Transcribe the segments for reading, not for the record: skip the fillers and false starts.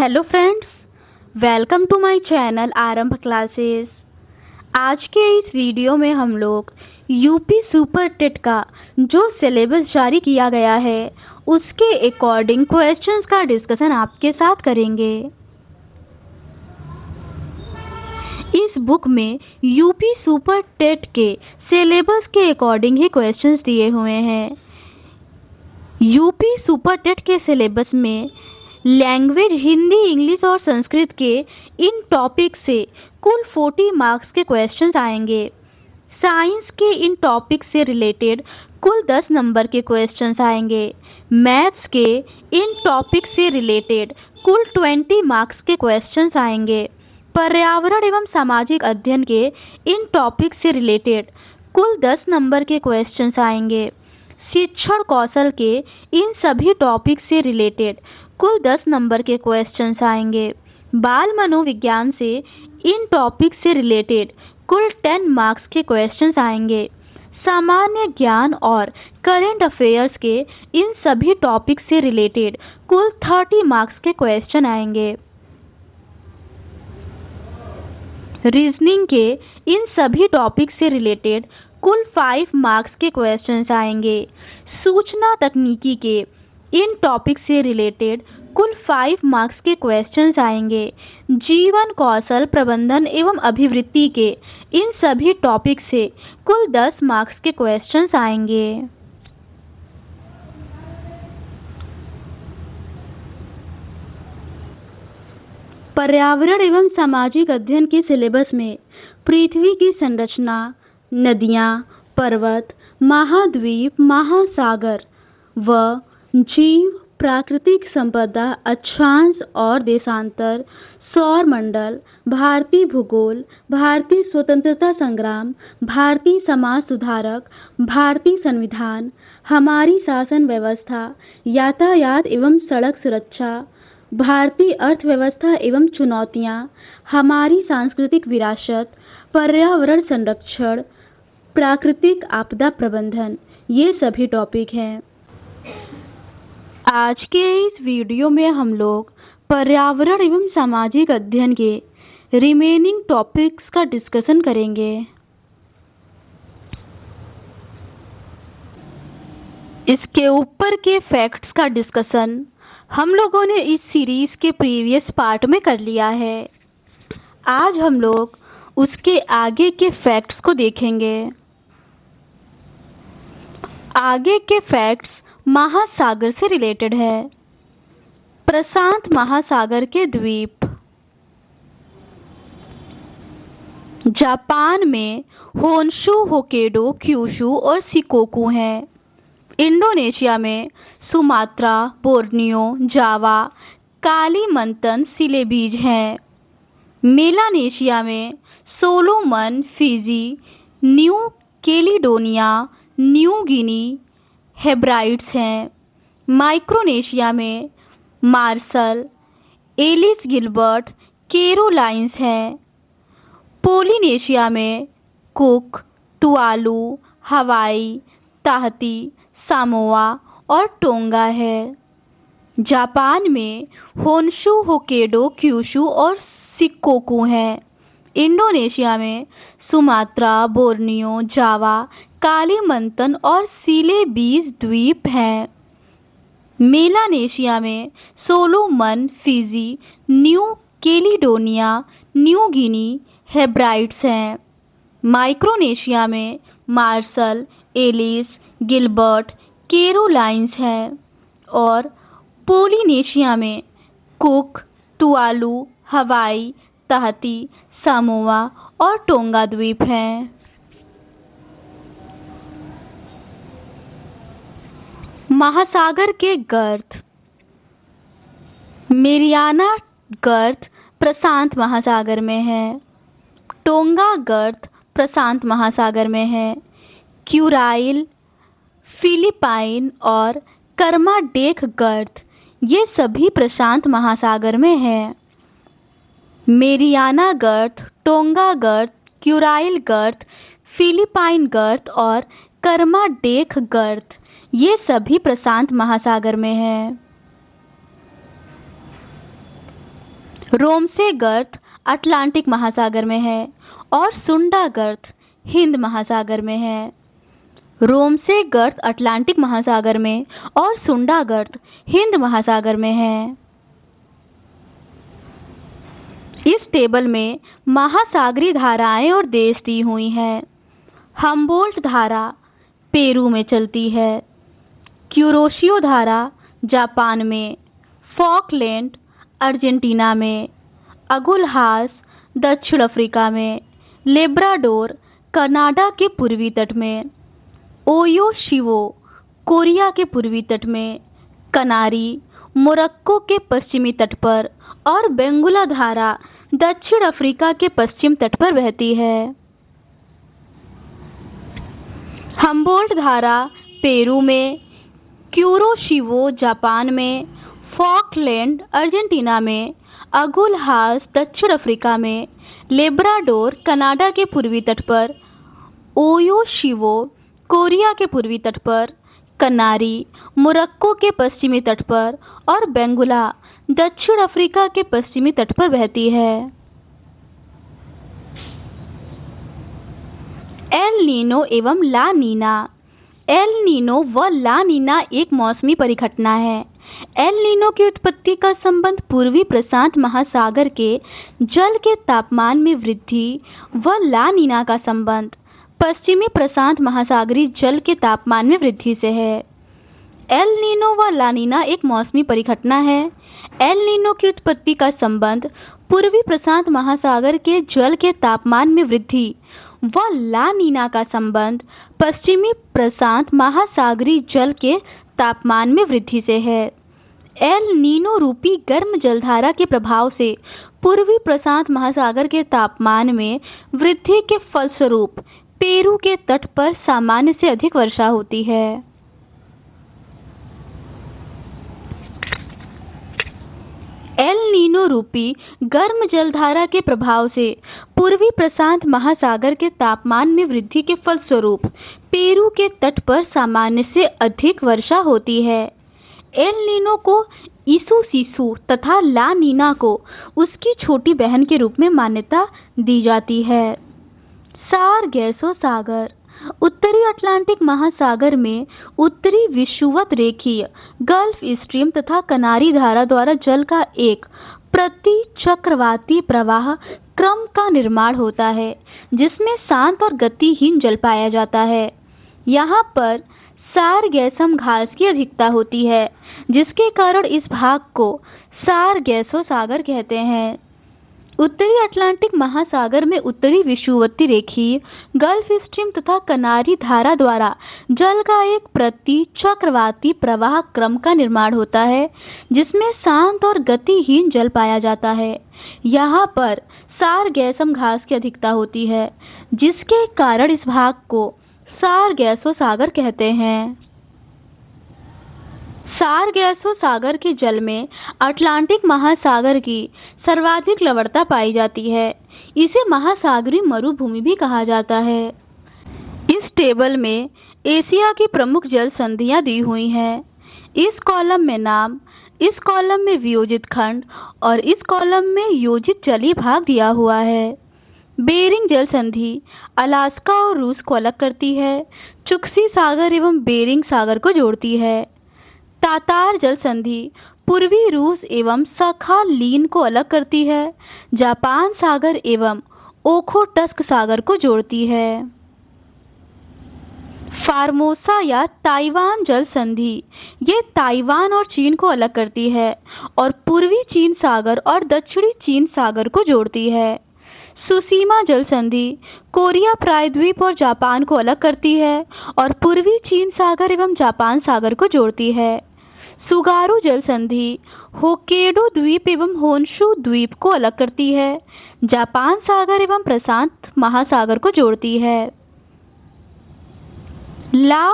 Hello friends, welcome to my channel Aarambh classes. आज के इस वीडियो में हम लोग यूपी सुपर टेट का जो सिलेबस जारी किया गया है उसके अकॉर्डिंग क्वेश्चंस का डिस्कशन आपके साथ करेंगे। इस बुक में यूपी सुपर टेट के सिलेबस के अकॉर्डिंग ही क्वेश्चंस दिए हुए हैं। यूपी सुपर टेट के सिलेबस में लैंग्वेज हिंदी, इंग्लिश और संस्कृत के इन टॉपिक से कुल 40 मार्क्स के क्वेश्चंस आएंगे। साइंस के इन टॉपिक से रिलेटेड कुल 10 नंबर के क्वेश्चंस आएंगे। मैथ्स के इन टॉपिक से रिलेटेड कुल 20 मार्क्स के क्वेश्चंस आएंगे। पर्यावरण एवं सामाजिक अध्ययन के इन टॉपिक से रिलेटेड कुल 10 नंबर के क्वेश्चंस आएंगे। शिक्षण कौशल के इन सभी टॉपिक से रिलेटेड कुल 10 नंबर के क्वेश्चंस आएंगे। बाल मनोविज्ञान से इन टॉपिक से रिलेटेड कुल 10 मार्क्स के क्वेश्चंस आएंगे। सामान्य ज्ञान और करंट अफेयर्स के इन सभी टॉपिक से रिलेटेड कुल 30 मार्क्स के क्वेश्चन आएंगे। रीजनिंग के इन सभी टॉपिक से रिलेटेड कुल 5 मार्क्स के क्वेश्चंस आएंगे। सूचना तकनीकी के इन टॉपिक से रिलेटेड कुल 5 मार्क्स के क्वेश्चंस आएंगे। जीवन कौशल प्रबंधन एवं अभिवृत्ति के इन सभी टॉपिक से कुल 10 मार्क्स के क्वेश्चंस आएंगे। पर्यावरण एवं सामाजिक अध्ययन के सिलेबस में पृथ्वी की संरचना, नदियां, पर्वत, महाद्वीप, महासागर व जीव, प्राकृतिक संपदा, अक्षांश और देशांतर, सौर मंडल, भारतीय भूगोल, भारतीय स्वतंत्रता संग्राम, भारतीय समाज सुधारक, भारतीय संविधान, हमारी शासन व्यवस्था, यातायात एवं सड़क सुरक्षा, भारतीय अर्थव्यवस्था एवं चुनौतियां, हमारी सांस्कृतिक विरासत, पर्यावरण संरक्षण, प्राकृतिक आपदा प्रबंधन, ये सभी टॉपिक हैं। आज के इस वीडियो में हम लोग पर्यावरण एवं सामाजिक अध्ययन के रिमेनिंग टॉपिक्स का डिस्कशन करेंगे। इसके ऊपर के फैक्ट्स का डिस्कशन हम लोगों ने इस सीरीज के प्रीवियस पार्ट में कर लिया है। आज हम लोग उसके आगे के फैक्ट्स को देखेंगे। आगे के फैक्ट्स महासागर से रिलेटेड है। प्रशांत महासागर के द्वीप। जापान में होन्शु, होक्काइडो, क्यूशू और शिकोकू हैं। इंडोनेशिया में सुमात्रा, बोर्नियो, जावा, कालीमंतन, सिलेबीज हैं। मेलानेशिया में Solomon, Fiji, new Caledonia, New Guinea, Hebrides हैं। माइक्रोनेशिया में मार्शल, एलिस गिलबर्ट, कैरोलाइंस हैं। पोलिनेशिया में कुक, टुवालू, हवाई, ताहती, सामोआ और टोंगा है। जापान में होन्शु, होक्काइडो, क्यूशू और शिकोकू हैं। इंडोनेशिया में सुमात्रा, बोर्नियो, जावा, कालीमंतन और सिलेबीज द्वीप हैं। मेलानेशिया में Solomon, Fiji, new Caledonia, New Guinea, Hebrides हैं। माइक्रोनेशिया में मार्शल, एलिस, गिलबर्ट, कैरोलाइंस हैं। और पोलिनेशिया में कुक, टुवालू, हवाई, ताहती, सामोआ और टोंगा द्वीप हैं। महासागर के गर्त। मेरियाना गर्त प्रशांत महासागर में है। टोंगा गर्त प्रशांत महासागर में है। क्यूराइल, फिलिपाइन और कर्माडेक गर्त ये सभी प्रशांत महासागर में है। मेरियाना गर्त, टोंगा गर्त, क्यूराइल गर्त, फिलिपाइन गर्त और कर्माडेक गर्त ये सभी प्रशांत महासागर में है। रोमसे गर्त अटलांटिक महासागर में है और सुंडा गर्त हिंद महासागर में है। रोमसे गर्त अटलांटिक महासागर में और सुंडा गर्त हिंद महासागर में है। इस टेबल में महासागरीय धाराएं और देश दी हुई हैं। हम्बोल्ट धारा पेरू में चलती है, क्यूरोशियो धारा जापान में, फॉकलैंड अर्जेंटीना में, अगुलहास दक्षिण अफ्रीका में, लेब्राडोर कनाडा के पूर्वी तट में, ओयो शिवो कोरिया के पूर्वी तट में, कनारी मोरक्को के पश्चिमी तट पर और बेंगुला धारा दक्षिण अफ्रीका के पश्चिम तट पर बहती है। हम्बोल्ट धारा पेरू में, क्यूरोशिवो जापान में, फॉकलैंड अर्जेंटीना में, अगुलहास दक्षिण अफ्रीका में, लेब्राडोर कनाडा के पूर्वी तट पर, ओयो शिवो कोरिया के पूर्वी तट पर, कनारी मोरक्को के पश्चिमी तट पर और बेंगुला दक्षिण अफ्रीका के पश्चिमी तट पर बहती है। एल नीनो एवं ला नीना। एल नीनो व ला नीना एक मौसमी परिघटना है। एल नीनो की उत्पत्ति का संबंध पूर्वी प्रशांत महासागर के जल के तापमान में वृद्धि व ला नीना का संबंध पश्चिमी प्रशांत महासागरीय जल के तापमान में वृद्धि से है। एल नीनो व ला नीना एक मौसमी परिघटना है। एल नीनो की उत्पत्ति का संबंध पूर्वी प्रशांत महासागर के जल के तापमान में वृद्धि व ला नीना का संबंध पश्चिमी प्रशांत महासागरीय जल के तापमान में वृद्धि से है। एल नीनो रूपी गर्म जलधारा के प्रभाव से पूर्वी प्रशांत महासागर के तापमान में वृद्धि के फलस्वरूप पेरू के तट पर सामान्य से अधिक वर्षा होती है। एल नीनो रूपी गर्म जलधारा के प्रभाव से पूर्वी प्रशांत महासागर के तापमान में वृद्धि के फलस्वरूप पेरू के तट पर सामान्य से अधिक वर्षा होती है। एल नीनो को ईसु सीसु तथा ला नीना को उसकी छोटी बहन के रूप में मान्यता दी जाती है। सारगैसो सागर उत्तरी अटलांटिक महासागर में उत्तरी विषुवत रेखीय गल्फ स्ट्रीम तथा कनारी धारा द्वारा जल का एक प्रति चक्रवाती प्रवाह क्रम का निर्माण होता है, जिसमें शांत और गतिहीन जल पाया जाता है। यहाँ पर सारगैसम घास की अधिकता होती है, जिसके कारण इस भाग को सारगैसो सागर कहते हैं। उत्तरी अटलांटिक महासागर में उत्तरी विषुवतीय रेखीय गल्फ स्ट्रीम तथा कनारी धारा द्वारा जल का एक प्रति चक्रवाती प्रवाह क्रम का निर्माण होता है, जिसमें शांत और गतिहीन जल पाया जाता है। यहाँ पर सारगैसम घास की अधिकता होती है, जिसके कारण इस भाग को सारगैसो सागर कहते हैं। सारगैसो सागर के जल में अटलांटिक महासागर की सर्वाधिक लवणता पाई जाती है। इसे महासागरीय मरुभूमि भी कहा जाता है। इस टेबल में एशिया की प्रमुख जल संधियां दी हुई हैं। इस कॉलम में नाम, इस कॉलम में वियोजित खंड और इस कॉलम में योजित जलीय भाग दिया हुआ है। बेरिंग जल संधि अलास्का और रूस को अलग करती है। चुक्सी सागर एवं बेरिंग सागर को जोड़ती है। तातार जल संधि पूर्वी रूस एवं सखालीन को अलग करती है। जापान सागर एवं ओखोटस्क सागर को जोड़ती है। फार्मोसा या ताइवान जल संधि ये ताइवान और चीन को अलग करती है और पूर्वी चीन सागर और दक्षिणी चीन सागर को जोड़ती है। सुसीमा जल संधि कोरिया प्रायद्वीप और जापान को अलग करती है और पूर्वी चीन सागर एवं जापान सागर को जोड़ती है। सुगारू जल संधि होक्काइडो द्वीप एवं होन्शु द्वीप को अलग करती है। जापान सागर एवं प्रशांत महासागर को जोड़ती है। ला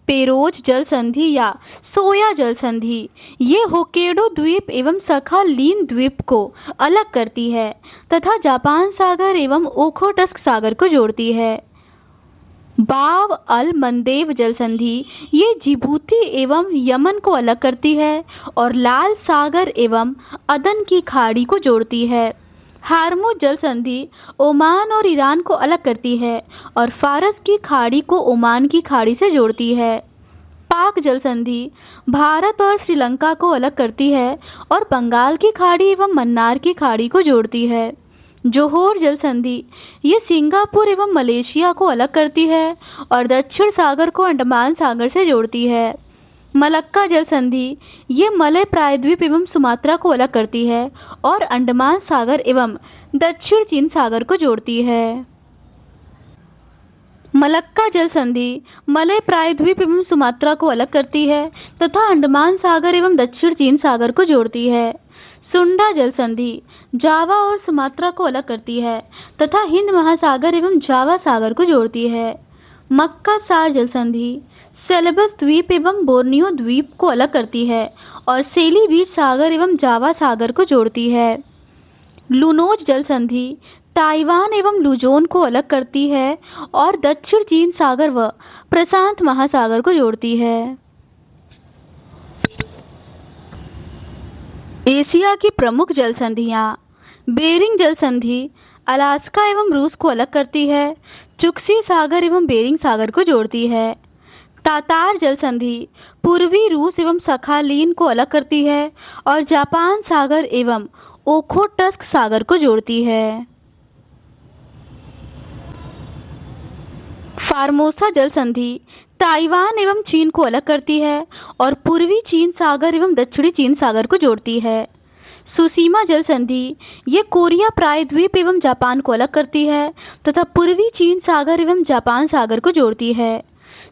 पेरोज जल संधि या सोया जल संधि ये होक्काइडो द्वीप एवं सखालीन द्वीप को अलग करती है तथा जापान सागर एवं ओखोटस्क सागर को जोड़ती है। बाब अल मंदेब जल संधि ये जिबूती एवं यमन को अलग करती है और लाल सागर एवं अदन की खाड़ी को जोड़ती है। हार्मुज जल संधि ओमान और ईरान को अलग करती है और फारस की खाड़ी को ओमान की खाड़ी से जोड़ती है। पाक जल संधि भारत और श्रीलंका को अलग करती है और बंगाल की खाड़ी एवं मन्नार की खाड़ी को जोड़ती है। जोहोर जल संधि ये सिंगापुर एवं मलेशिया को अलग करती है और दक्षिण सागर को अंडमान सागर से जोड़ती है। मलक्का जल संधि ये मलय प्रायद्वीप एवं सुमात्रा को अलग करती है और अंडमान सागर एवं दक्षिण चीन सागर को जोड़ती है। मलक्का जल संधि मलय प्रायद्वीप एवं सुमात्रा को अलग करती है तथा अंडमान सागर एवं दक्षिण चीन सागर को जोड़ती है। सुंडा जल संधि जावा और सुमात्रा को अलग करती है तथा हिंद महासागर एवं जावा सागर को जोड़ती है। मक्कासार जल संधि सेलेबस द्वीप एवं बोर्नियो द्वीप को अलग करती है और सेली बीच सागर एवं जावा सागर को जोड़ती है। लुनोज जल संधि ताइवान एवं लुजोन को अलग करती है और दक्षिण चीन सागर व प्रशांत महासागर को जोड़ती है। एशिया की प्रमुख जल संधियां। बेरिंग जल संधि अलास्का एवं रूस को अलग करती है, चुक्सी सागर एवं बेरिंग सागर को जोड़ती है। तातार जल संधि पूर्वी रूस एवं सखालीन को अलग करती है और जापान सागर एवं ओखोटस्क सागर को जोड़ती है। फार्मोसा जल संधि ताइवान एवं चीन को अलग करती है और पूर्वी चीन सागर एवं दक्षिणी चीन सागर को जोड़ती है। सुसीमा जल संधि ये कोरिया प्रायद्वीप एवं जापान को अलग करती है तथा पूर्वी चीन सागर एवं जापान सागर को जोड़ती है।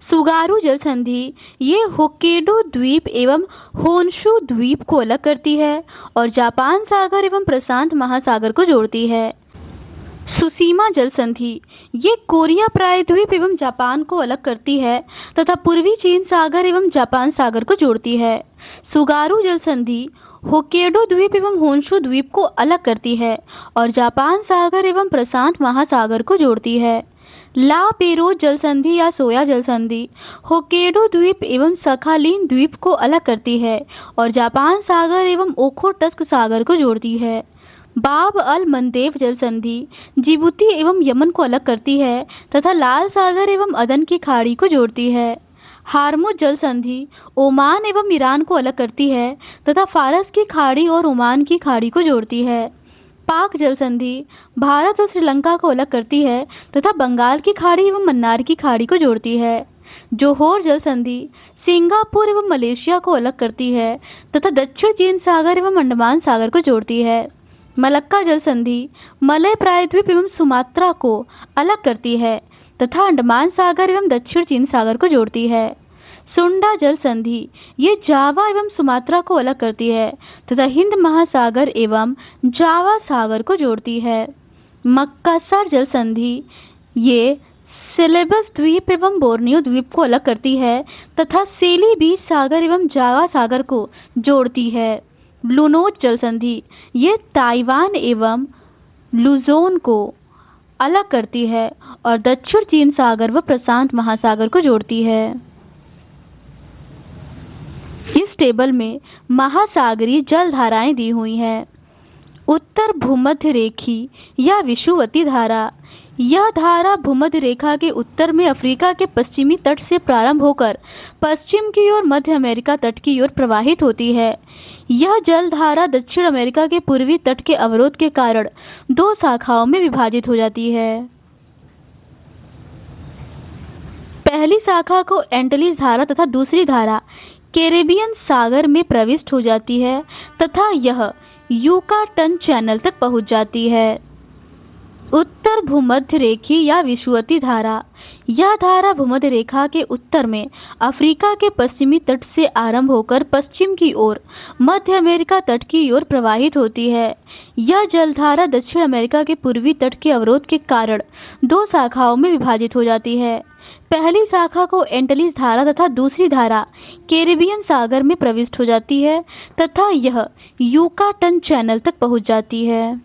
सुगारू जल संधि ये होक्काइडो द्वीप एवं होन्शु द्वीप को अलग करती है और जापान सागर एवं प्रशांत महासागर को जोड़ती है। सुसीमा जल संधि ये कोरिया प्रायद्वीप एवं जापान को अलग करती है तथा पूर्वी चीन सागर एवं जापान सागर को जोड़ती है। सुगारू जल संधि होक्काइडो द्वीप एवं होन्शु द्वीप को अलग करती है और जापान सागर एवं प्रशांत महासागर को जोड़ती है। ला पेरोज जल संधि या सोया जल संधि होक्काइडो द्वीप एवं सखालीन द्वीप को अलग करती है और जापान सागर एवं ओखोटस्क सागर को जोड़ती है। बाब अल मंदेब जल संधि जिबूती एवं यमन को अलग करती है तथा लाल सागर एवं अदन की खाड़ी को जोड़ती है। हार्मुज जल संधि ओमान एवं ईरान को अलग करती है तथा फारस की खाड़ी और ओमान की खाड़ी को जोड़ती है। पाक जल संधि भारत और श्रीलंका को अलग करती है तथा बंगाल की खाड़ी एवं मन्नार की खाड़ी को जोड़ती है। जोहोर जल संधि सिंगापुर एवं मलेशिया को अलग करती है तथा दक्षिण चीन सागर एवं अंडमान सागर को जोड़ती है। मलक्का जल संधि मलय प्रायद्वीप एवं सुमात्रा को अलग करती है तथा अंडमान सागर एवं दक्षिण चीन सागर को जोड़ती है। सुंडा जल संधि ये जावा एवं सुमात्रा को अलग करती है तथा हिंद महासागर एवं जावा सागर को जोड़ती है। मक्कासार जल संधि ये सेलेबस द्वीप एवं बोर्नियो द्वीप को अलग करती है तथा सेली बीच सागर एवं जावा सागर को जोड़ती है। लुनोज जल संधि ये ताइवान एवं लुजोन को अलग करती है और दक्षिण चीन सागर व प्रशांत महासागर को जोड़ती है। इस टेबल में महासागरीय जल धाराएं दी हुई हैं। उत्तर भूमध्य रेखी या विषुवती धारा, यह धारा भूमध्य रेखा के उत्तर में अफ्रीका के पश्चिमी तट से प्रारंभ होकर पश्चिम की ओर मध्य अमेरिका तट की ओर प्रवाहित होती है। यह जलधारा दक्षिण अमेरिका के पूर्वी तट के अवरोध के कारण दो शाखाओं में विभाजित हो जाती है। पहली शाखा को एंटलीज धारा तथा दूसरी धारा कैरेबियन सागर में प्रविष्ट हो जाती है तथा यह युकाटन चैनल तक पहुंच जाती है। उत्तर भूमध्य रेखी या विषुवती धारा, यह धारा भूमध्य रेखा के उत्तर में अफ्रीका के पश्चिमी तट से आरंभ होकर पश्चिम की ओर मध्य अमेरिका तट की ओर प्रवाहित होती है। यह जलधारा दक्षिण अमेरिका के पूर्वी तट के अवरोध के कारण दो शाखाओं में विभाजित हो जाती है। पहली शाखा को एंटलीज धारा तथा दूसरी धारा कैरेबियन सागर में प्रविष्ट हो जाती है तथा यह युकाटन चैनल तक पहुंच जाती है।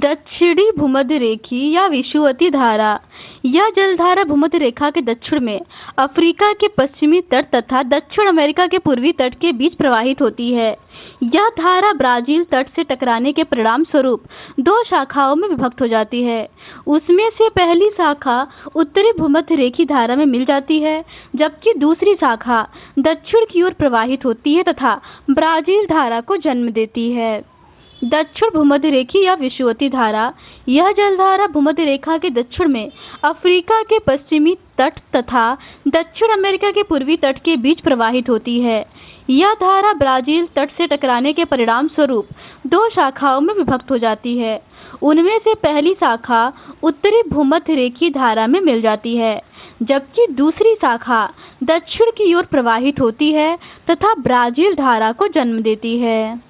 दक्षिणी भूमध्य रेखी या विषुवती धारा। यह जलधारा भूमध्य रेखा के दक्षिण में अफ्रीका के पश्चिमी तट तथा दक्षिण अमेरिका के पूर्वी तट के बीच प्रवाहित होती है। यह धारा ब्राजील तट से टकराने के परिणाम स्वरूप दो शाखाओं में विभक्त हो जाती है। उसमें से पहली शाखा उत्तरी भूमध्य रेखी धारा में मिल जाती है, जबकि दूसरी शाखा दक्षिण की ओर प्रवाहित होती है तथा ब्राजील धारा को जन्म देती है। दक्षिण भूमध्य रेखी या विषुवती धारा। यह जलधारा भूमध्य रेखा के दक्षिण में अफ्रीका के पश्चिमी तट तथा दक्षिण अमेरिका के पूर्वी तट के बीच प्रवाहित होती है। यह धारा ब्राजील तट से टकराने के परिणाम स्वरूप दो शाखाओं में विभक्त हो जाती है। उनमें से पहली शाखा उत्तरी भूमध्य रेखी धारा में मिल जाती है, जबकि दूसरी शाखा दक्षिण की ओर प्रवाहित होती है तथा ब्राजील धारा को जन्म देती है।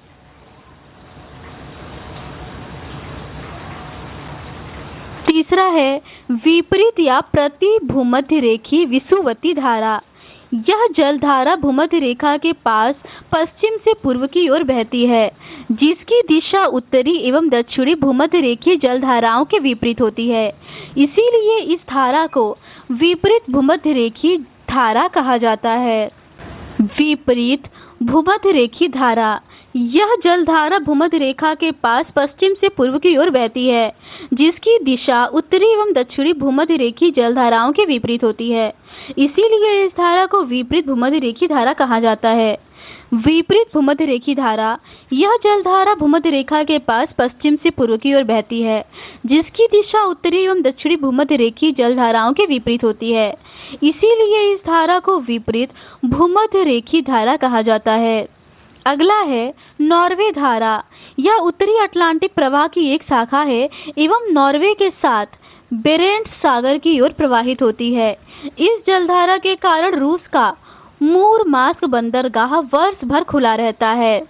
तीसरा है विपरीत या प्रति भूमध्य रेखी विषुवती धारा। यह जलधारा भूमध्य रेखा के पास पश्चिम से पूर्व की ओर बहती है, जिसकी दिशा उत्तरी एवं दक्षिणी भूमध्य रेखीय जलधाराओं के विपरीत होती है। इसीलिए इस धारा को विपरीत भूमध्य रेखी धारा कहा जाता है। विपरीत भूमध्य रेखी धारा। यह जलधारा भूमध्य रेखा के पास पश्चिम से पूर्व की ओर बहती है, जिसकी दिशा उत्तरी एवं दक्षिणी भूमध्य रेखी जलधाराओं के विपरीत होती है। इसीलिए इस धारा को विपरीत भूमध्य रेखी धारा कहा जाता है। विपरीत भूमध्य रेखी धारा। यह जलधारा भूमध्य रेखा के पास पश्चिम से पूर्व की ओर बहती है, जिसकी दिशा उत्तरी एवं दक्षिणी भूमध्य रेखी जलधाराओं के विपरीत होती है। इसीलिए इस धारा को विपरीत भूमध्य रेखी धारा कहा जाता है। अगला है नॉर्वे धारा। यह उत्तरी अटलांटिक प्रवाह की एक शाखा है एवं नॉर्वे के साथ बेरेंट्स सागर की ओर प्रवाहित होती है। इस जलधारा के कारण रूस का मुरमास्क बंदरगाह वर्ष भर खुला रहता है।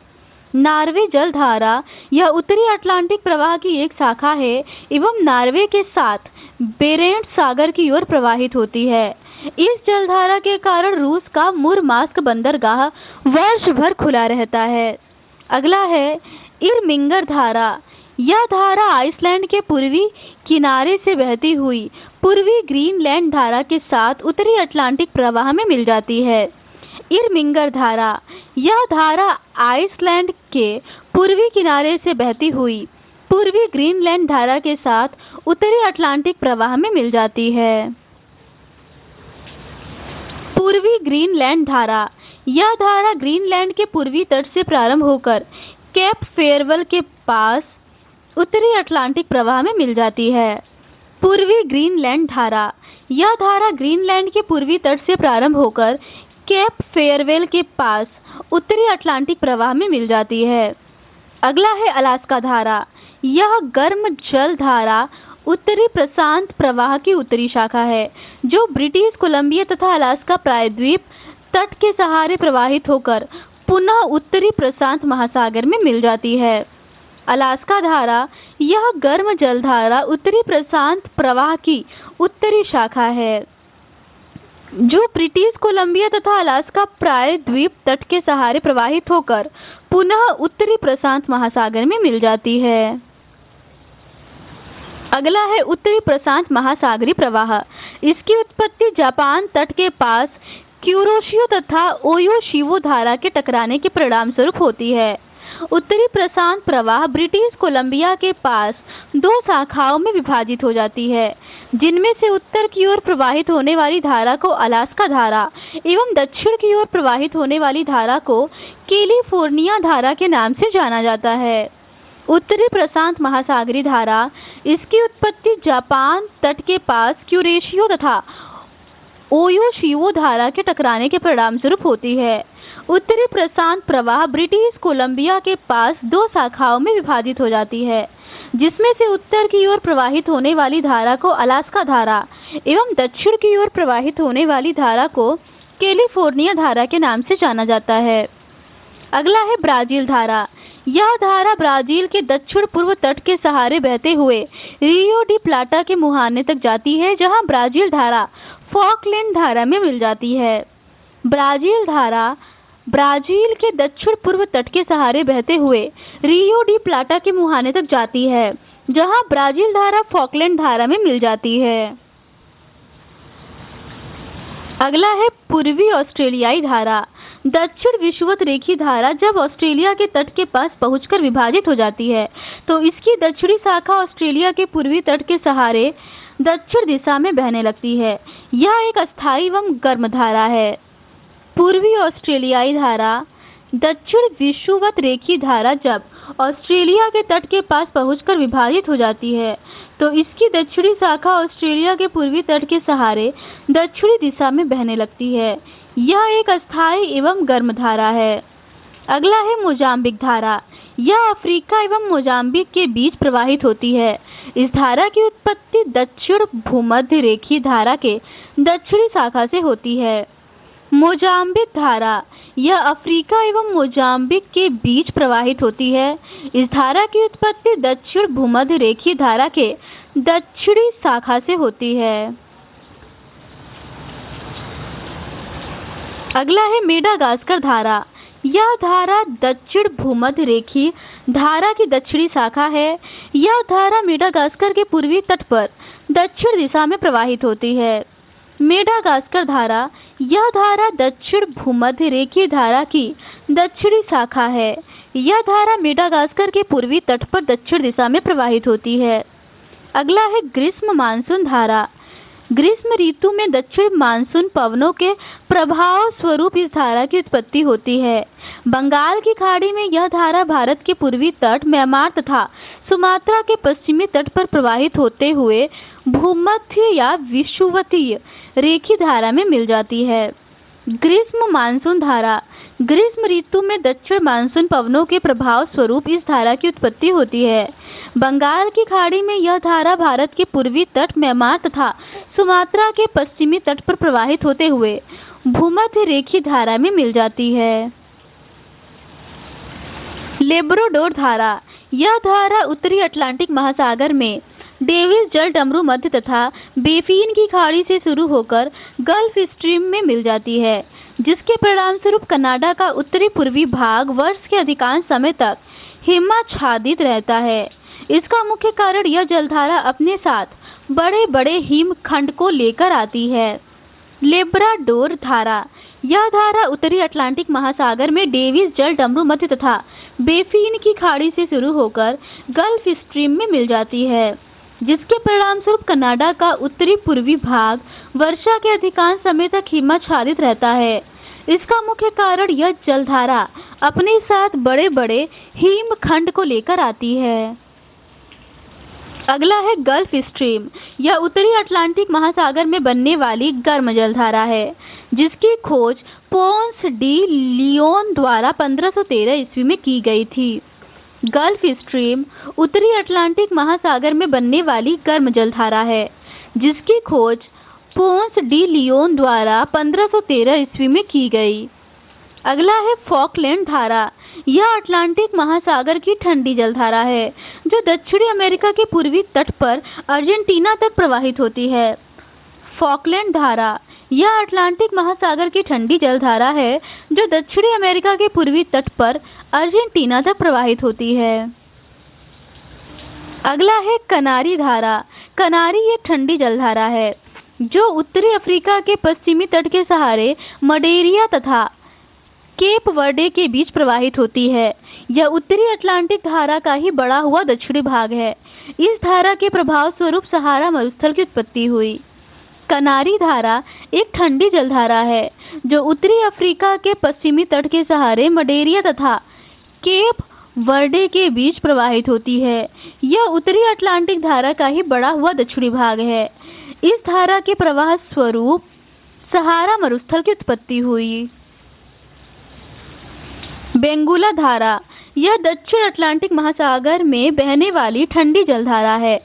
नॉर्वे जलधारा। यह उत्तरी अटलांटिक प्रवाह की एक शाखा है एवं नॉर्वे के साथ बेरेंट्स सागर की ओर प्रवाहित होती है। इस जलधारा के कारण रूस का मुरमास्क बंदरगाह वर्ष भर खुला रहता है। अगला है इरमिंगर धारा। यह धारा आइसलैंड के पूर्वी किनारे से बहती हुई पूर्वी ग्रीनलैंड धारा के साथ उत्तरी अटलांटिक प्रवाह में मिल जाती है। इरमिंगर धारा। यह धारा आइसलैंड के पूर्वी किनारे से बहती हुई पूर्वी ग्रीनलैंड धारा के साथ उत्तरी अटलांटिक प्रवाह में मिल जाती है। पूर्वी ग्रीनलैंड धारा। यह धारा ग्रीनलैंड के पूर्वी तट से प्रारंभ होकर केप फेयरवेल के पास उत्तरी अटलांटिक प्रवाह में मिल जाती है। पूर्वी ग्रीनलैंड धारा। यह धारा ग्रीनलैंड के पूर्वी तट से प्रारंभ होकर केप फेयरवेल के पास उत्तरी अटलांटिक प्रवाह में मिल जाती है। अगला है अलास्का धारा। यह गर्म जल धारा उत्तरी प्रशांत प्रवाह की उत्तरी शाखा है, जो ब्रिटिश कोलंबिया तथा अलास्का प्रायद्वीप तट के सहारे प्रवाहित होकर पुनः उत्तरी प्रशांत महासागर में मिल जाती है। अलास्का धारा। यह गर्म जलधारा उत्तरी प्रशांत प्रवाह की उत्तरी शाखा है, जो ब्रिटिश कोलंबिया तथा अलास्का प्रायद्वीप तट के सहारे प्रवाहित होकर पुनः उत्तरी प्रशांत महासागर में मिल जाती है। अगला है उत्तरी प्रशांत महासागरी प्रवाह। इसकी उत्पत्ति जापान तट के पास क्यूरोशियो तथा ओयोशिवो धारा के टकराने के परिणाम स्वरूप होती है। उत्तरी प्रशांत प्रवाह ब्रिटिश कोलंबिया के पास दो शाखाओं में विभाजित हो जाती है, जिनमें से उत्तर की ओर प्रवाहित होने वाली धारा को अलास्का धारा एवं दक्षिण की ओर प्रवाहित होने वाली धारा को कैलिफोर्निया धारा के नाम से जाना जाता है। उत्तरी प्रशांत महासागरी धारा। इसकी उत्पत्ति जापान तट के पास क्यूरोशियो तथा ओयोशिवो धारा के टकराने के परिणाम स्वरूप होती है। उत्तरी प्रशांत प्रवाह ब्रिटिश कोलंबिया के पास दो शाखाओं में विभाजित हो जाती है, जिसमें से उत्तर की ओर प्रवाहित होने वाली धारा को अलास्का धारा एवं दक्षिण की ओर प्रवाहित होने वाली धारा को कैलिफोर्निया धारा के नाम से जाना जाता है। अगला है ब्राजील धारा। यह धारा ब्राजील के दक्षिण पूर्व तट के सहारे बहते हुए रियो डी प्लाटा के मुहाने तक जाती है, जहां ब्राजील धारा फॉकलैंड धारा में मिल जाती है। ब्राजील धारा ब्राजील के दक्षिण पूर्व तट के सहारे बहते हुए रियो डी प्लाटा के मुहाने तक जाती है, जहां ब्राजील धारा फॉकलैंड धारा में मिल जाती है। अगला है पूर्वी ऑस्ट्रेलियाई धारा। दक्षिण विषुवत रेखीय धारा जब ऑस्ट्रेलिया के तट के पास पहुंचकर विभाजित हो जाती है तो इसकी दक्षिणी शाखा ऑस्ट्रेलिया के पूर्वी तट के सहारे दक्षिण दिशा में बहने लगती है। यह एक अस्थायी एवं गर्म धारा है। पूर्वी ऑस्ट्रेलियाई धारा। दक्षिण विषुवत रेखीय धारा जब ऑस्ट्रेलिया के तट के पास पहुंचकर विभाजित हो जाती है तो इसकी दक्षिणी शाखा ऑस्ट्रेलिया के पूर्वी तट के सहारे दक्षिणी दिशा में बहने लगती है। यह एक अस्थायी एवं गर्म धारा है। अगला है मोजाम्बिक धारा। यह अफ्रीका एवं मोजाम्बिक के बीच प्रवाहित होती है। इस धारा की उत्पत्ति दक्षिण भूमध्य रेखीय धारा के दक्षिणी शाखा से होती है। मोजाम्बिक धारा। यह अफ्रीका एवं मोजाम्बिक के बीच प्रवाहित होती है। इस धारा की उत्पत्ति दक्षिण भूमध्य रेखीय धारा के दक्षिणी शाखा से होती है। अगला है मेडागास्कर धारा। यह धारा दक्षिण भूमध्य रेखीय धारा की दक्षिणी शाखा है। यह धारा मेडागास्कर के पूर्वी तट पर दक्षिण दिशा में प्रवाहित होती है। मेडागास्कर धारा। यह धारा दक्षिण भूमध्य रेखीय धारा की दक्षिणी शाखा है। यह धारा मेडागास्कर के पूर्वी तट पर दक्षिण दिशा में प्रवाहित होती है। अगला है ग्रीष्म मानसून धारा। ग्रीष्म ऋतु में दक्षिण मानसून पवनों के प्रभाव स्वरूप इस धारा की उत्पत्ति होती है। बंगाल की खाड़ी में यह धारा भारत के पूर्वी तट, म्यांमार तथा सुमात्रा के पश्चिमी तट पर प्रवाहित होते हुए भूमध्य या विषुवतीय रेखीय धारा में मिल जाती है। ग्रीष्म मानसून धारा। ग्रीष्म ऋतु में दक्षिण मानसून पवनों के प्रभाव स्वरूप इस धारा की उत्पत्ति होती है। बंगाल की खाड़ी में यह धारा भारत के पूर्वी तट, म्यांमार तथा सुमात्रा के पश्चिमी तट पर प्रवाहित होते हुए भूमध्य रेखीय धारा में मिल जाती है। लेब्राडोर धारा। यह धारा उत्तरी अटलांटिक महासागर में डेविस जल डमरू मध्य तथा बेफिन की खाड़ी से शुरू होकर गल्फ स्ट्रीम में मिल जाती है, जिसके परिणाम स्वरूप कनाडा का उत्तरी पूर्वी भाग वर्ष के अधिकांश समय तक हिमाच्छादित रहता है। इसका मुख्य कारण यह जलधारा अपने साथ बड़े बड़े हिमखंड को लेकर आती है। लेब्राडोर धारा। यह धारा उत्तरी अटलांटिक महासागर में डेविस जल डमरू मध्य तथा बेफिन की खाड़ी से शुरू होकर गल्फ स्ट्रीम में मिल जाती है, जिसके परिणाम स्वरूप कनाडा का उत्तरी पूर्वी भाग वर्षा के अधिकांश समय तक हिमाच्छादित रहता है। इसका मुख्य कारण यह जलधारा अपने साथ बड़े बड़े हिमखंड को लेकर आती है। अगला है गल्फ स्ट्रीम। यह उत्तरी अटलांटिक महासागर में बनने वाली गर्म जलधारा है, जिसकी खोज पोंस डी लियोन द्वारा 1513 ईस्वी में की गई थी। गल्फ स्ट्रीम उत्तरी अटलांटिक महासागर में बनने वाली गर्म जलधारा है, जिसकी खोज पोंस डी लियोन द्वारा 1513 ईस्वी में की गई। अगला है फॉकलैंड धारा। यह अटलांटिक महासागर की ठंडी जलधारा है, जो दक्षिणी अमेरिका के पूर्वी तट पर अर्जेंटीना तक प्रवाहित होती है। फॉकलैंड धारा। यह अटलांटिक महासागर की ठंडी जलधारा है, जो दक्षिणी अमेरिका के पूर्वी तट पर अर्जेंटीना तक प्रवाहित होती है। अगला है कनारी धारा। कनारी एक ठंडी जलधारा है, जो उत्तरी अफ्रीका के पश्चिमी तट के सहारे मडेरिया तथा केप वर्डे के बीच प्रवाहित होती है। यह उत्तरी अटलांटिक धारा का ही बढ़ा हुआ दक्षिणी भाग है। इस धारा के प्रभाव स्वरूप सहारा मरुस्थल की उत्पत्ति हुई। कनारी धारा एक ठंडी जलधारा है, जो उत्तरी अफ्रीका के पश्चिमी तट के सहारे मडेरिया तथा केप वर्डे के बीच प्रवाहित होती है। यह उत्तरी अटलांटिक धारा का ही बढ़ा हुआ दक्षिणी भाग है। इस धारा के प्रवाह स्वरूप सहारा मरुस्थल की उत्पत्ति हुई। बेंगुला धारा। यह दक्षिण अटलांटिक महासागर में बहने वाली ठंडी जलधारा है,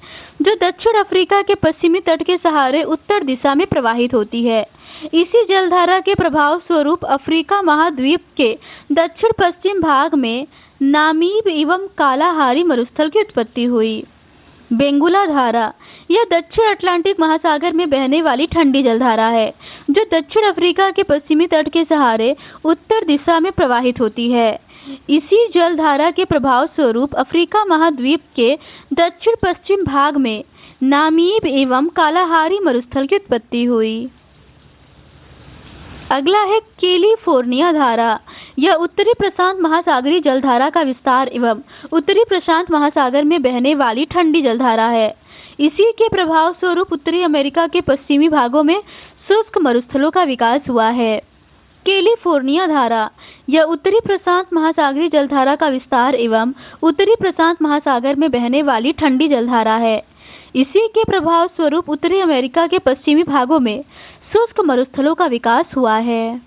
जो दक्षिण अफ्रीका के पश्चिमी तट के सहारे उत्तर दिशा में प्रवाहित होती है। इसी जलधारा के प्रभाव स्वरूप अफ्रीका महाद्वीप के दक्षिण पश्चिम भाग में नामीब एवं कालाहारी मरुस्थल की उत्पत्ति हुई। बेंगुला धारा। यह दक्षिण अटलांटिक महासागर में बहने वाली ठंडी जलधारा है, जो दक्षिण अफ्रीका के पश्चिमी तट के सहारे उत्तर दिशा में प्रवाहित होती है। इसी जलधारा के प्रभाव स्वरूप अफ्रीका महाद्वीप के दक्षिण पश्चिम भाग में नामीब एवं कालाहारी मरुस्थल की उत्पत्ति हुई। अगला है कैलिफोर्निया धारा। यह उत्तरी प्रशांत महासागरीय जलधारा का विस्तार एवं उत्तरी प्रशांत महासागर में बहने वाली ठंडी जलधारा है। इसी के प्रभाव स्वरूप उत्तरी अमेरिका के पश्चिमी भागों में शुष्क मरुस्थलों का विकास हुआ है। कैलिफोर्निया धारा यह उत्तरी प्रशांत महासागरीय जलधारा का विस्तार एवं उत्तरी प्रशांत महासागर में बहने वाली ठंडी जलधारा है। इसी के प्रभाव स्वरूप उत्तरी अमेरिका के पश्चिमी भागों में शुष्क मरुस्थलों का विकास हुआ है।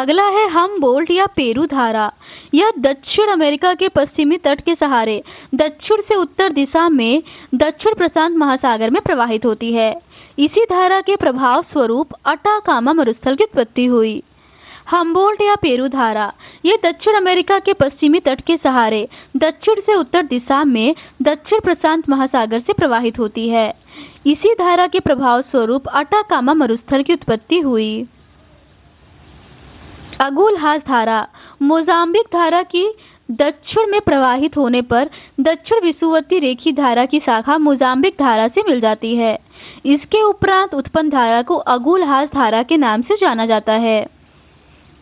अगला है हम्बोल्ट या पेरू धारा। यह दक्षिण अमेरिका के पश्चिमी तट के सहारे दक्षिण से उत्तर दिशा में दक्षिण प्रशांत महासागर में प्रवाहित होती है। इसी धारा के प्रभाव स्वरूप अटाकामा मरुस्थल की उत्पत्ति हुई। हम्बोल्ट या पेरू धारा यह दक्षिण अमेरिका के पश्चिमी तट के सहारे दक्षिण से उत्तर दिशा में दक्षिण प्रशांत महासागर से प्रवाहित होती है। इसी धारा के प्रभाव स्वरूप अटाकामा मरुस्थल की उत्पत्ति हुई। अगुलहास धारा मोजाम्बिक धारा की दक्षिण में प्रवाहित होने पर दक्षिण विषुवतीय रेखी धारा की शाखा मोजाम्बिक धारा से मिल जाती है। इसके उपरांत उत्पन्न धारा को अगुलहास धारा के नाम से जाना जाता है।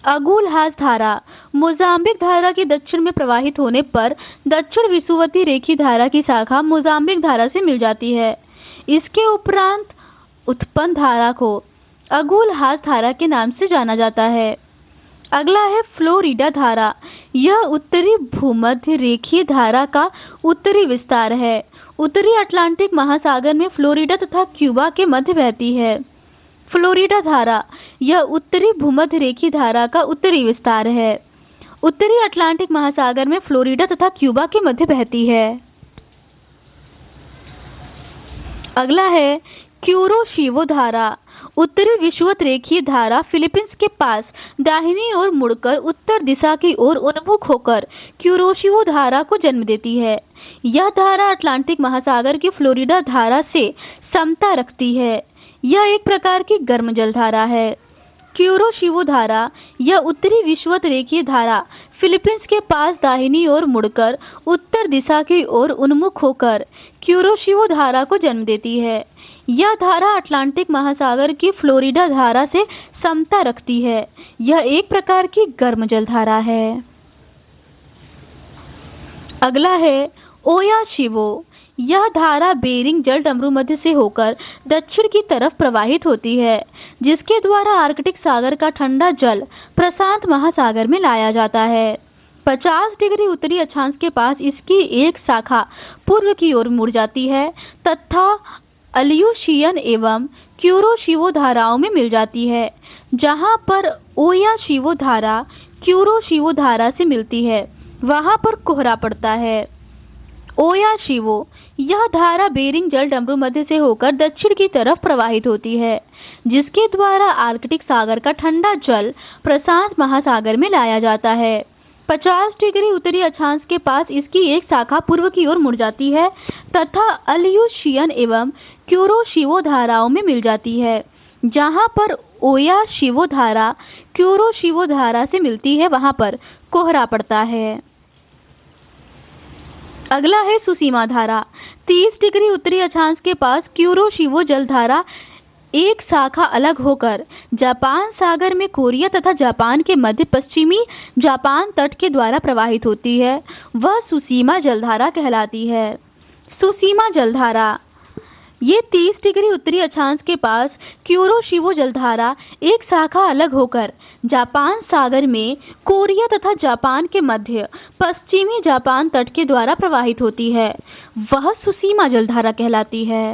अगुलहास धारा मोजाम्बिक धारा की दक्षिण में प्रवाहित होने पर दक्षिण विषुवतीय रेखी धारा की शाखा मोजाम्बिक धारा से मिल जाती है। इसके उपरांत उत्पन्न धारा को अगुलहास धारा के नाम से जाना जाता है। अगला है फ्लोरिडा धारा। यह उत्तरी भूमध्य रेखीय धारा का उत्तरी विस्तार है। उत्तरी अटलांटिक महासागर में फ्लोरिडा तथा क्यूबा के मध्य बहती है। फ्लोरिडा धारा यह उत्तरी भूमध्य रेखीय धारा का उत्तरी विस्तार है। उत्तरी अटलांटिक महासागर में फ्लोरिडा तथा क्यूबा के मध्य बहती है। अगला है क्यूरोशिवो धारा। उत्तरी विषुवत रेखीय धारा फिलीपींस के पास दाहिनी ओर मुड़कर उत्तर दिशा की ओर उन्मुख होकर क्यूरोशिवो धारा को जन्म देती है। यह धारा अटलांटिक महासागर की फ्लोरिडा धारा से समता रखती है। यह एक प्रकार की गर्म जलधारा है। क्यूरोशिवो धारा यह उत्तरी विषुवत रेखीय धारा फिलीपींस के पास दाहिनी ओर मुड़कर उत्तर दिशा की ओर उन्मुख होकर क्यूरोशिवो धारा को जन्म देती है। यह धारा अटलांटिक महासागर की फ्लोरिडा धारा से समता रखती है। यह एक प्रकार की गर्म जलधारा है। अगला है ओयाशिवो। यह धारा बेरिंग जलडमरू मध्य से होकर दक्षिण की तरफ प्रवाहित होती है, जिसके द्वारा आर्कटिक सागर का ठंडा जल प्रशांत महासागर में लाया जाता है। 50 डिग्री उत्तरी अक्षांश के पास इसकी एक शाखा पूर्व की ओर मुड़ जाती है तथा अलियूशियन एवं क्यूरोशिवो धाराओं में मिल जाती है। जहां पर ओयाशिवो धारा क्यूरोशिवो धारा से मिलती है वहां पर कोहरा पड़ता है। ओयाशिवो यह धारा बेरिंग जलडमरू मध्य से होकर दक्षिण की तरफ प्रवाहित होती है, जिसके द्वारा आर्कटिक सागर का ठंडा जल प्रशांत महासागर में लाया जाता है। 50 डिग्री उत्तरी अक्षांश के पास इसकी एक शाखा पूर्व की ओर मुड़ जाती है तथा अलियूशियन एवं क्यूरोशिवो धाराओं में मिल जाती है। जहां पर ओयाशिवो धारा क्यूरोशिवो धारा से मिलती है वहां पर कोहरा पड़ता है। अगला है सुसीमा धारा। 30 डिग्री उत्तरी अक्षांश के पास क्यूरोशिवो जलधारा एक शाखा अलग होकर जापान सागर में कोरिया तथा जापान के मध्य पश्चिमी जापान तट के द्वारा प्रवाहित होती है। वह सुसीमा जलधारा कहलाती है। सुसीमा जलधारा ये 30 डिग्री उत्तरी अक्षांश के पास क्यूरोशिवो जलधारा एक शाखा अलग होकर जापान सागर में कोरिया तथा जापान के मध्य पश्चिमी जापान तट के द्वारा प्रवाहित होती है। वह सुसीमा जलधारा कहलाती है।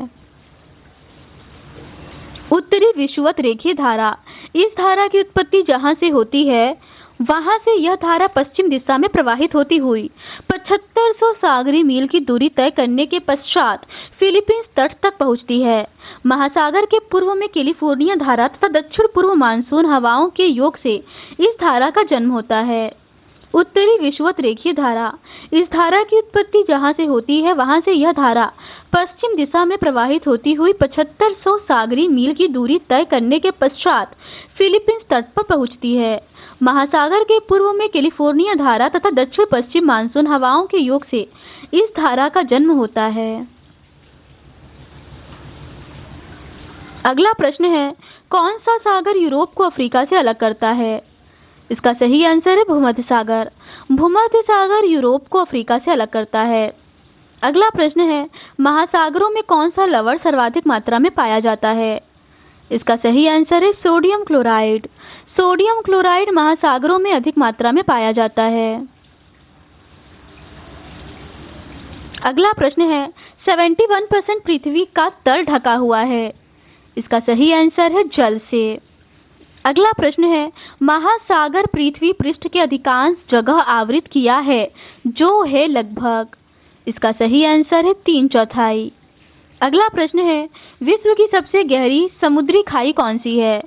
उत्तरी विषुवत रेखीय धारा। इस धारा की उत्पत्ति जहां से होती है वहां से यह धारा पश्चिम दिशा में प्रवाहित होती हुई 7500 सागरीय मील की दूरी तय करने के पश्चात फिलीपींस तट तक पहुंचती है। महासागर के पूर्व में कैलिफोर्निया धारा तथा दक्षिण पूर्व मानसून हवाओं के योग से इस धारा का जन्म होता है। उत्तरी विषुवत रेखीय धारा। इस धारा की उत्पत्ति जहां से होती है वहां से यह धारा पश्चिम दिशा में प्रवाहित होती हुई 7500 सागरीय मील की दूरी तय करने के पश्चात फिलीपींस तट पर पहुंचती है। महासागर के पूर्व में कैलिफोर्निया धारा तथा दक्षिण पश्चिम मानसून हवाओं के योग से इस धारा का जन्म होता है। अगला प्रश्न है, कौन सा सागर यूरोप को अफ्रीका से अलग करता है? इसका सही आंसर है भूमध्य सागर। भूमध्य सागर यूरोप को अफ्रीका से अलग करता है। अगला प्रश्न है, महासागरों में कौन सा लवण सर्वाधिक मात्रा में पाया जाता है? इसका सही आंसर है सोडियम क्लोराइड। सोडियम क्लोराइड महासागरों में अधिक मात्रा में पाया जाता है। अगला प्रश्न है, 71% पृथ्वी का तल ढका हुआ है। इसका सही आंसर है जल से। अगला प्रश्न है, महासागर पृथ्वी पृष्ठ के अधिकांश जगह आवृत किया है, जो है लगभग। इसका सही आंसर है 3/4। अगला प्रश्न है, विश्व की सबसे गहरी समुद्री खाई कौन सी है?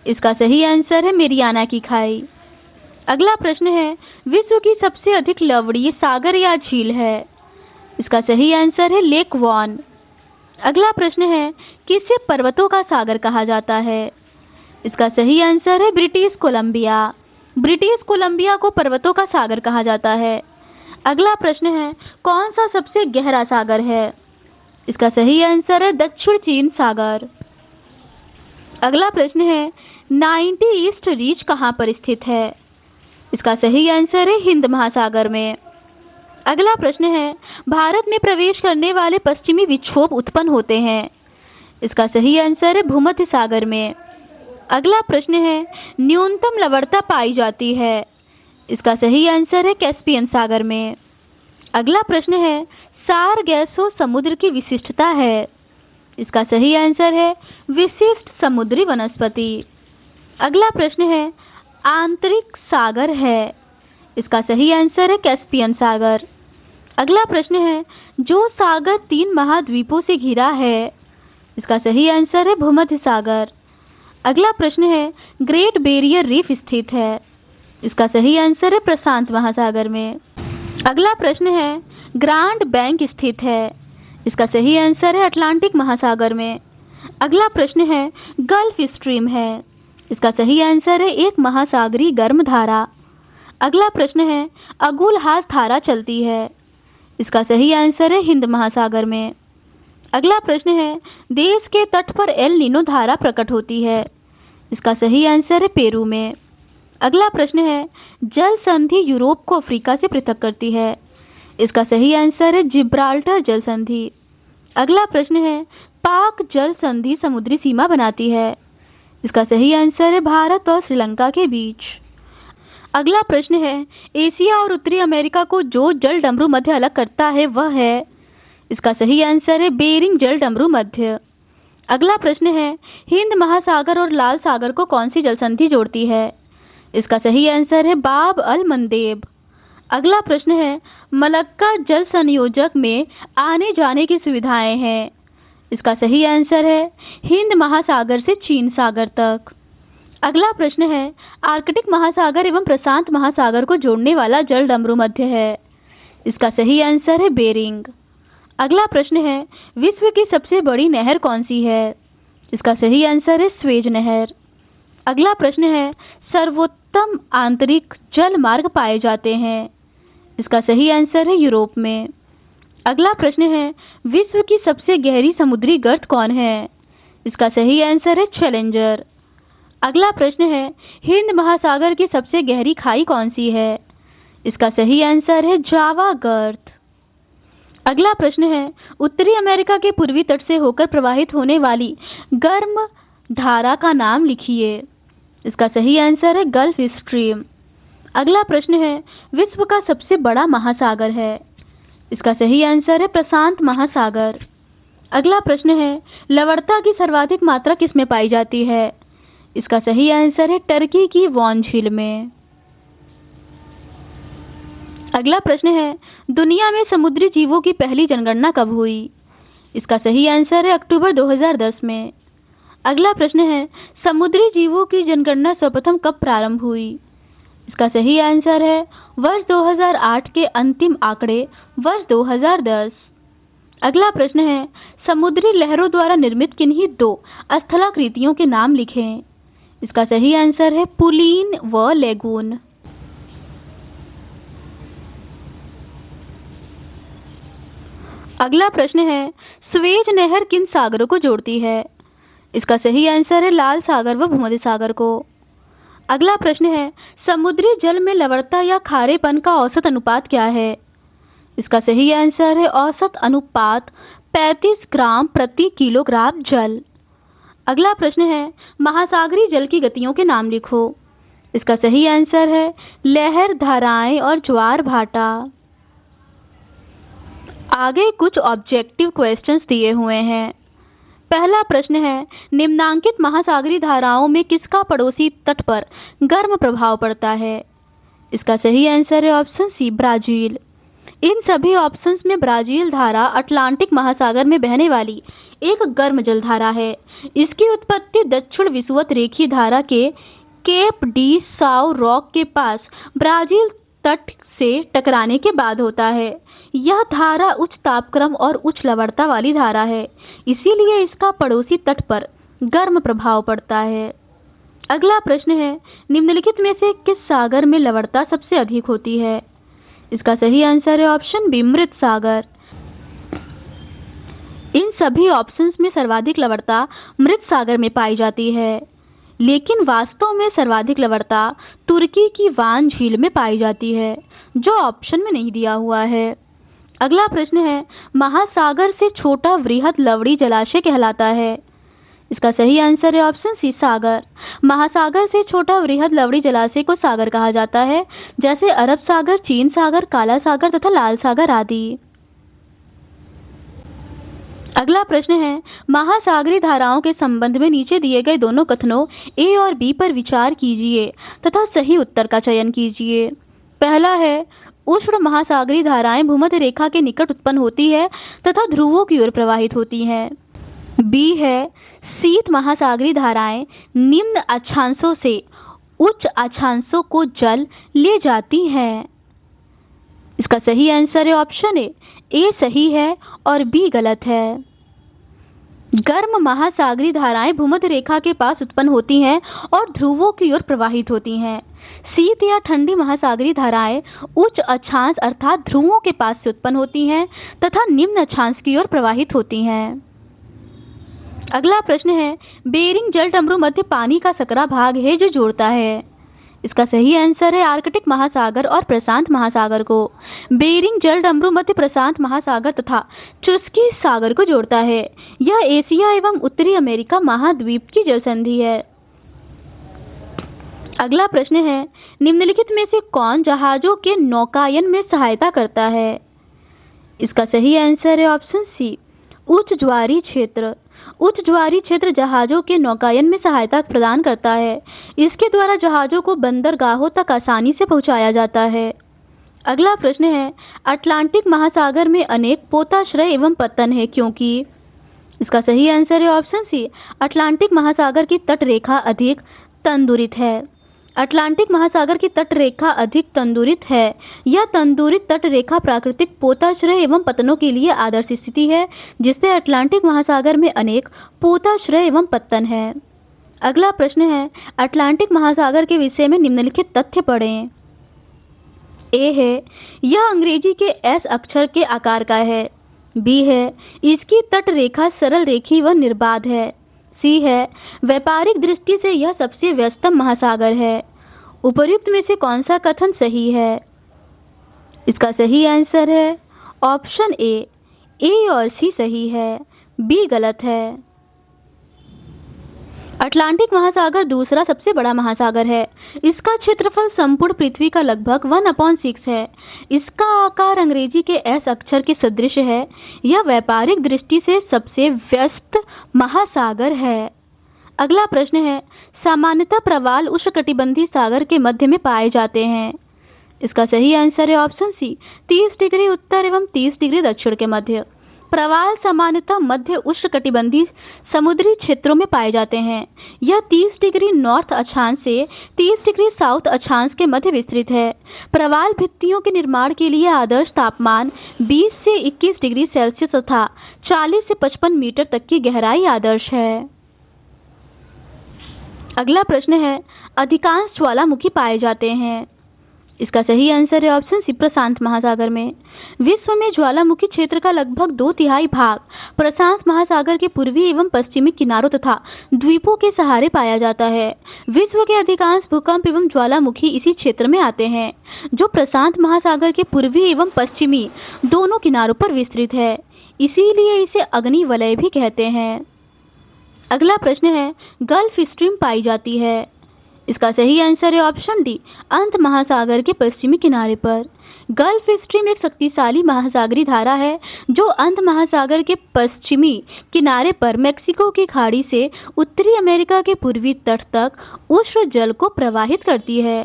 इसका सही आंसर है मेरियाना की खाई। अगला प्रश्न है, विश्व की सबसे अधिक लवणीय सागर या झील है? इसका सही आंसर है लेक वॉन। अगला प्रश्न है, किसे पर्वतों का सागर कहा जाता है? इसका सही आंसर है ब्रिटिश कोलंबिया। ब्रिटिश कोलंबिया को पर्वतों का सागर कहा जाता है। अगला प्रश्न है, कौन सा सबसे गहरा सागर है? इसका सही आंसर है दक्षिण चीन सागर। अगला प्रश्न है, 90 ईस्ट रीच कहाँ पर स्थित है? इसका सही आंसर है हिंद महासागर में। अगला प्रश्न है, भारत में प्रवेश करने वाले पश्चिमी विक्षोभ उत्पन्न होते हैं। इसका सही आंसर है भूमध्य सागर में। अगला प्रश्न है, न्यूनतम लवणता पाई जाती है। इसका सही आंसर है कैस्पियन सागर में। अगला प्रश्न है, सारगैसो समुद्र की विशिष्टता है। इसका सही आंसर है विशिष्ट समुद्री वनस्पति। अगला प्रश्न है, आंतरिक सागर है। इसका सही आंसर है कैस्पियन सागर। अगला प्रश्न है, जो सागर 3 महाद्वीपों से घिरा है। इसका सही आंसर है भूमध्य सागर। अगला प्रश्न है, ग्रेट बैरियर रीफ स्थित है। इसका सही आंसर है प्रशांत महासागर में। अगला प्रश्न है, ग्रांड बैंक स्थित है। इसका सही आंसर है अटलांटिक महासागर में। अगला प्रश्न है, गल्फ स्ट्रीम है। इसका सही आंसर है एक महासागरीय गर्म धारा। अगला प्रश्न है, अगुलहास धारा चलती है। इसका सही आंसर है हिंद महासागर में। अगला प्रश्न है, देश के तट पर एल नीनो धारा प्रकट होती है। इसका सही आंसर है पेरू में। अगला प्रश्न है, जल संधि यूरोप को अफ्रीका से पृथक करती है। इसका सही आंसर है जिब्राल्टर जल संधि। अगला प्रश्न है, पाक जल संधि समुद्री सीमा बनाती है। इसका सही आंसर है भारत और श्रीलंका के बीच। अगला प्रश्न है, एशिया और उत्तरी अमेरिका को जो जल डमरू मध्य अलग करता है वह है। इसका सही आंसर है बेरिंग जल डमरू मध्य। अगला प्रश्न है, हिंद महासागर और लाल सागर को कौन सी जल संधि जोड़ती है? इसका सही आंसर है बाब अल मंदेब। अगला प्रश्न है, मलक्का जल संयोजक में आने जाने की सुविधाएं हैं। इसका सही आंसर है हिंद महासागर से चीन सागर तक। अगला प्रश्न है, आर्कटिक महासागर एवं प्रशांत महासागर को जोड़ने वाला जल डमरू मध्य है। इसका सही आंसर है बेरिंग। अगला प्रश्न है, विश्व की सबसे बड़ी नहर कौन सी है? इसका सही आंसर है स्वेज नहर। अगला प्रश्न है, सर्वोत्तम आंतरिक जल मार्ग पाए जाते हैं। इसका सही आंसर है यूरोप में। अगला प्रश्न है, विश्व की सबसे गहरी समुद्री गर्त कौन है? इसका सही आंसर है चैलेंजर। अगला प्रश्न है, हिंद महासागर की सबसे गहरी खाई कौन सी है? इसका सही आंसर है जावा गर्त। अगला प्रश्न है, उत्तरी अमेरिका के पूर्वी तट से होकर प्रवाहित होने वाली गर्म धारा का नाम लिखिए। इसका सही आंसर है गल्फ स्ट्रीम। अगला प्रश्न है, विश्व का सबसे बड़ा महासागर है। इसका सही आंसर है प्रशांत महासागर। अगला प्रश्न है, लवणता की सर्वाधिक मात्रा किसमें पाई जाती है? इसका सही आंसर है टर्की की वॉन झील में। अगला प्रश्न है, दुनिया में समुद्री जीवों की पहली जनगणना कब हुई? इसका सही आंसर है अक्टूबर 2010 में। अगला प्रश्न है, समुद्री जीवों की जनगणना सर्वप्रथम कब प्रारंभ हुई? इसका सही आंसर है वर्ष 2008 के अंतिम आंकड़े वर्ष 2010। अगला प्रश्न है, समुद्री लहरों द्वारा निर्मित किन्हीं 2 स्थलाकृतियों के नाम लिखें। इसका सही आंसर है पुलीन व लेगून। अगला प्रश्न है, स्वेज नहर किन सागरों को जोड़ती है? इसका सही आंसर है लाल सागर व भूमध्य सागर को। अगला प्रश्न है, समुद्री जल में लवणता या खारेपन का औसत अनुपात क्या है? इसका सही आंसर है औसत अनुपात 35 ग्राम प्रति किलोग्राम जल। अगला प्रश्न है, महासागरीय जल की गतियों के नाम लिखो। इसका सही आंसर है लहर, धाराएं और ज्वार भाटा। आगे कुछ ऑब्जेक्टिव क्वेश्चंस दिए हुए हैं। पहला प्रश्न है, निम्नांकित महासागरीय धाराओं में किसका पड़ोसी तट पर गर्म प्रभाव पड़ता है? इसका सही आंसर है ऑप्शन सी, ब्राजील। इन सभी ऑप्शंस में ब्राजील धारा अटलांटिक महासागर में बहने वाली एक गर्म जलधारा है। इसकी उत्पत्ति दक्षिण विषुवत रेखीय धारा के केप डी साओ रॉक के पास ब्राजील तट से टकराने के बाद होता है। यह धारा उच्च तापक्रम और उच्च लवणता वाली धारा है, इसीलिए इसका पड़ोसी तट पर गर्म प्रभाव पड़ता है। अगला प्रश्न है, निम्नलिखित में से किस सागर में लवणता सबसे अधिक होती है? इसका सही आंसर है ऑप्शन बी, मृत सागर। इन सभी ऑप्शंस में सर्वाधिक लवणता मृत सागर में पाई जाती है, लेकिन वास्तव में सर्वाधिक लवणता तुर्की की वान झील में पाई जाती है, जो ऑप्शन में नहीं दिया हुआ है। अगला प्रश्न है, महासागर से छोटा वृहद लवणी जलाशय कहलाता है? इसका सही आंसर है ऑप्शन सी, सागर। महासागर से छोटा वृहद लवणी जलाशय को सागर कहा जाता है, जैसे अरब सागर, चीन सागर, काला सागर तथा लाल सागर आदि। अगला प्रश्न है, महासागरीय धाराओं के संबंध में नीचे दिए गए दोनों कथनों ए और बी पर विचार कीजिए तथा सही उत्तर का चयन कीजिए। पहला है, उष्ण महासागरीय धाराएं भूमध्य रेखा के निकट उत्पन्न होती है तथा ध्रुवों की ओर प्रवाहित होती हैं। बी है, शीत महासागरीय धाराएं निम्न अक्षांशों से उच्च अक्षांशों को जल ले जाती हैं। इसका सही आंसर है ऑप्शन ए सही है और बी गलत है। गर्म महासागरीय धाराएं भूमध्य रेखा के पास उत्पन्न होती हैं और ध्रुवों की ओर प्रवाहित होती हैं। शीत या ठंडी महासागरीय धाराएं उच्च अक्षांश अर्थात ध्रुवों के पास से उत्पन्न होती हैं तथा निम्न अक्षांश की ओर प्रवाहित होती हैं। अगला प्रश्न है, बेरिंग जलडमरू मध्य पानी का सकरा भाग है जो जोड़ता है। इसका सही आंसर है आर्कटिक महासागर और प्रशांत महासागर को। बेरिंग जलडमरू मध्य प्रशांत महासागर तथा चुस्की सागर को जोड़ता है। यह एशिया एवं उत्तरी अमेरिका महाद्वीप की जलसंधि है। अगला प्रश्न है, निम्नलिखित में से कौन जहाजों के नौकायन में सहायता करता है? इसका सही आंसर है ऑप्शन सी, उच्च ज्वारीय क्षेत्र। उच्च ज्वारीय क्षेत्र जहाजों के नौकायन में सहायता प्रदान करता है। इसके द्वारा जहाजों को बंदरगाहों तक आसानी से पहुंचाया जाता है। अगला प्रश्न है, अटलांटिक महासागर में अनेक पोताश्रय एवं पत्तन है क्योंकि? इसका सही आंसर है ऑप्शन सी, अटलांटिक महासागर की तट रेखा अधिक तंदुरित है। अटलांटिक महासागर की तट रेखा अधिक तंदुरित है। यह तंदुरित तट रेखा प्राकृतिक पोताश्रय एवं पतनों के लिए आदर्श स्थिति है, जिससे अटलांटिक महासागर में अनेक पोताश्रय एवं पत्तन है। अगला प्रश्न है, अटलांटिक महासागर के विषय में निम्नलिखित तथ्य पढ़ें। ए है, यह अंग्रेजी के एस अक्षर के आकार का है। बी है, इसकी तट रेखा सरल रेखी व निर्बाध है। सी है, व्यापारिक दृष्टि से यह सबसे व्यस्तम महासागर है। उपर्युक्त में से कौन सा कथन सही है? इसका सही आंसर है ऑप्शन ए और सी सही है, बी गलत है। अटलांटिक महासागर दूसरा सबसे बड़ा महासागर है। इसका क्षेत्रफल संपूर्ण पृथ्वी का लगभग 1/6 है। इसका आकार अंग्रेजी के एस अक्षर के सदृश है। यह व्यापारिक दृष्टि से सबसे व्यस्त महासागर है। अगला प्रश्न है, सामान्यतः प्रवाल उष्णकटिबंधीय सागर के मध्य में पाए जाते हैं। इसका सही आंसर है ऑप्शन सी, 30 डिग्री उत्तर एवं 30 डिग्री दक्षिण के मध्य। प्रवाल सामान्यतः मध्य उष्णकटिबंधीय समुद्री क्षेत्रों में पाए जाते हैं। यह 30 डिग्री नॉर्थ अक्षांश से 30 डिग्री साउथ अक्षांश के मध्य विस्तृत है। प्रवाल भित्तियों के निर्माण के लिए आदर्श तापमान 20 से 21 डिग्री सेल्सियस तथा 40 से 55 मीटर तक की गहराई आदर्श है। अगला प्रश्न है, अधिकांश ज्वालामुखी पाए जाते हैं। इसका सही आंसर है ऑप्शन सी, प्रशांत महासागर में। विश्व में ज्वालामुखी क्षेत्र का लगभग 2/3 भाग प्रशांत महासागर के पूर्वी एवं पश्चिमी किनारों तथा द्वीपों के सहारे पाया जाता है। विश्व के अधिकांश भूकंप एवं ज्वालामुखी इसी क्षेत्र में आते हैं, जो प्रशांत महासागर के पूर्वी एवं पश्चिमी दोनों किनारों पर विस्तृत है। इसीलिए इसे अग्नि वलय भी कहते हैं। अगला प्रश्न है, गल्फ स्ट्रीम पाई जाती है। इसका सही आंसर है ऑप्शन डी, अंत महासागर के पश्चिमी किनारे पर। गल्फ स्ट्रीम एक शक्तिशाली महासागरीय धारा है जो अंत महासागर के पश्चिमी किनारे पर मैक्सिको की खाड़ी से उत्तरी अमेरिका के पूर्वी तट तक उष्ण जल को प्रवाहित करती है।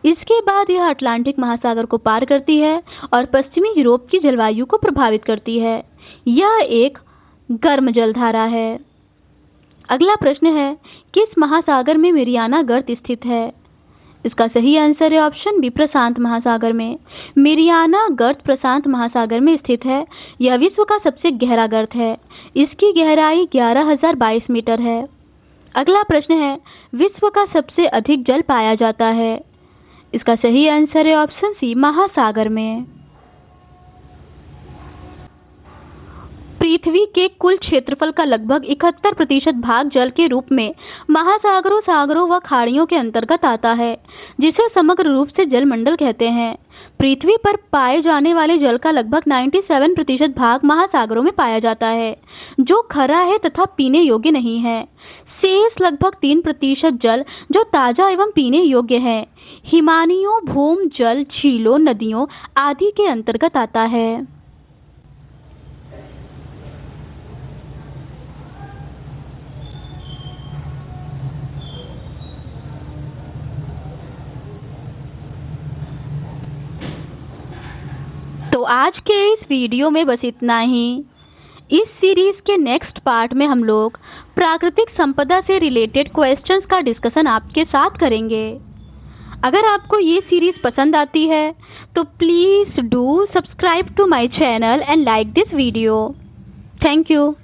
इसके बाद यह अटलांटिक महासागर को पार करती है और पश्चिमी यूरोप की जलवायु को प्रभावित करती है। यह एक गर्म जलधारा है। अगला प्रश्न है, किस महासागर में मेरियाना गर्त स्थित है? इसका सही आंसर है ऑप्शन बी, प्रशांत महासागर में। मेरियाना गर्त प्रशांत महासागर में स्थित है। यह विश्व का सबसे गहरा गर्त है। इसकी गहराई 11,022 मीटर है। अगला प्रश्न है, विश्व का सबसे अधिक जल पाया जाता है। इसका सही आंसर है ऑप्शन सी, महासागर में। पृथ्वी के कुल क्षेत्रफल का लगभग 71% भाग जल के रूप में महासागरों, सागरों व खाड़ियों के अंतर्गत आता है, जिसे समग्र रूप से जलमंडल कहते हैं। पृथ्वी पर पाए जाने वाले जल का लगभग 97% भाग महासागरों में पाया जाता है, जो खरा है तथा पीने योग्य नहीं है। शेष लगभग 3% जल जो ताजा एवं पीने योग्य है, हिमानियों, भूम जल, झीलों, नदियों आदि के अंतर्गत आता है। तो आज के इस वीडियो में बस इतना ही। इस सीरीज के नेक्स्ट पार्ट में हम लोग प्राकृतिक संपदा से रिलेटेड क्वेश्चंस का डिस्कशन आपके साथ करेंगे। अगर आपको ये सीरीज पसंद आती है तो please do subscribe to my channel and like this video. Thank you.